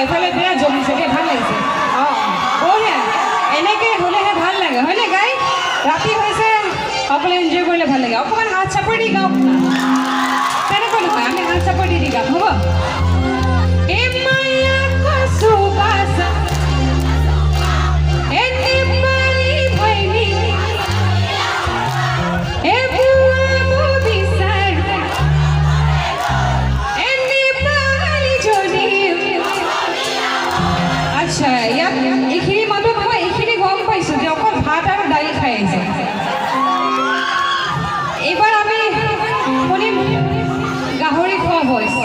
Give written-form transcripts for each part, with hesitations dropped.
এফালে বিৰাট জমিছে দেই, ভাল লাগিছে। বঢ়িয়া, এনেকৈ হ'লেহে ভাল লাগে হয়নে গাই? ৰাতি হৈছে সকলোৱে এনজয় কৰিলে ভাল লাগে। অকণমান হাত চাপৰি দি গাওক না, তেনেকুৱা নহয়, আমি হাত চাপৰি দি গাম, হ'ব? আচ্ছা, ইয়াত এইখিনি মানুহ নহয়, এইখিনি গম পাইছোঁ যে অকল ভাত আৰু দাইল খাই আহিছে। এইবাৰ আমি শুনিম গাহৰি খোৱা ভইচ,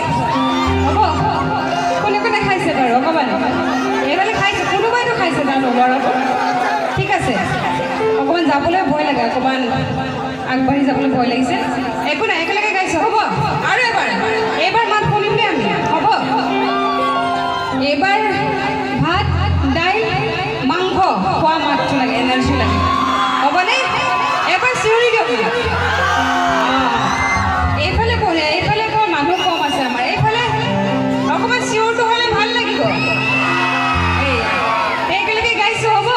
হ'ব? কোনে কোনে খাইছে বাৰু অকণমান? এইফালে খাইছে, কোনোবাইতো খাইছে তাৰ ল'ৰাটো, ঠিক আছে। অকণমান যাবলৈ ভয় লাগে, অকণমান আগবাঢ়ি যাবলৈ ভয় লাগিছে। একো নাই, একেলগে গাইছোঁ, হ'ব? আৰু এইবাৰ মাত শুনিম নে আমি, হ'ব? এইবাৰ ভাত দাইল মাংস খোৱা মাতটো লাগে, এনাৰ্জি লাগে, হ'বনে? এবাৰ চিঞৰি দিয়ক। এইফালে বঢ়িয়া, এইফালে বৰ মানুহ কম আছে আমাৰ, এইফালে অকণমান চিঞৰটো হ'লে ভাল লাগিব। একেলগে গাইছোঁ, হ'ব?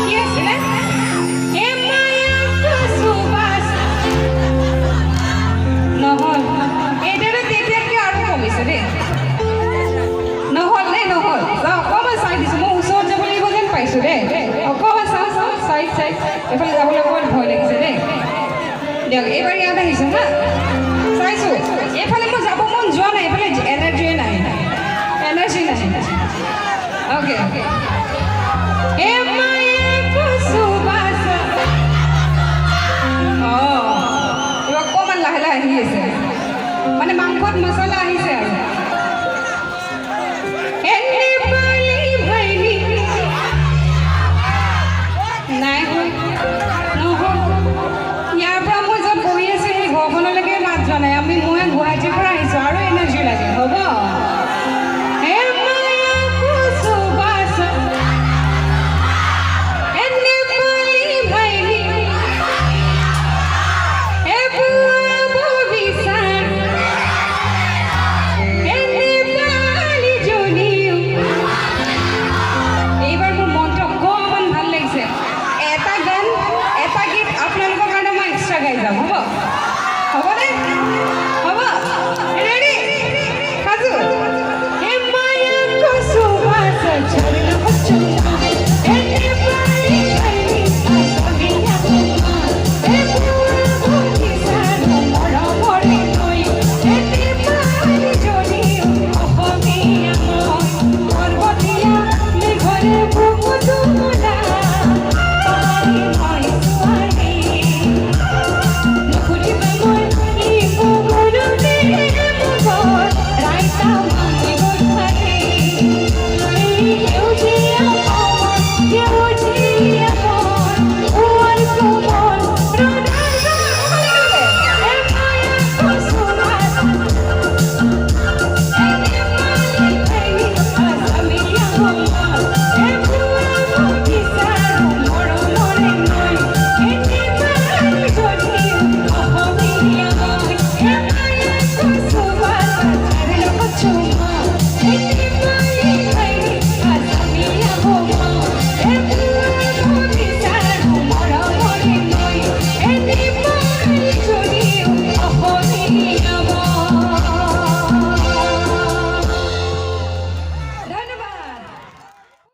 কি আছিলে? নহ'ল, এতিয়াতো তেতিয়াতকৈ আৰু কমিছে দেই। নহ'ল দেই, নহ'ল। অকণমান চাই দিছোঁ, মই ওচৰত যাব লাগিব যেন পাইছোঁ দেই। অকণমান চাওঁ চাইড এইফালে যাবলৈ অকণমান ভয় লাগিছে দেই। দিয়ক, এইবাৰ ইয়াত আহিছোঁ হা, চাইছোঁ। এইফালে মই যাব মন যোৱা নাই, এইফালে এনাৰ্জিয়ে নাই, এনাৰ্জি নাই। অ'কে অকণমান লাহে লাহে আহি আছে, মানে মাংসত মছলা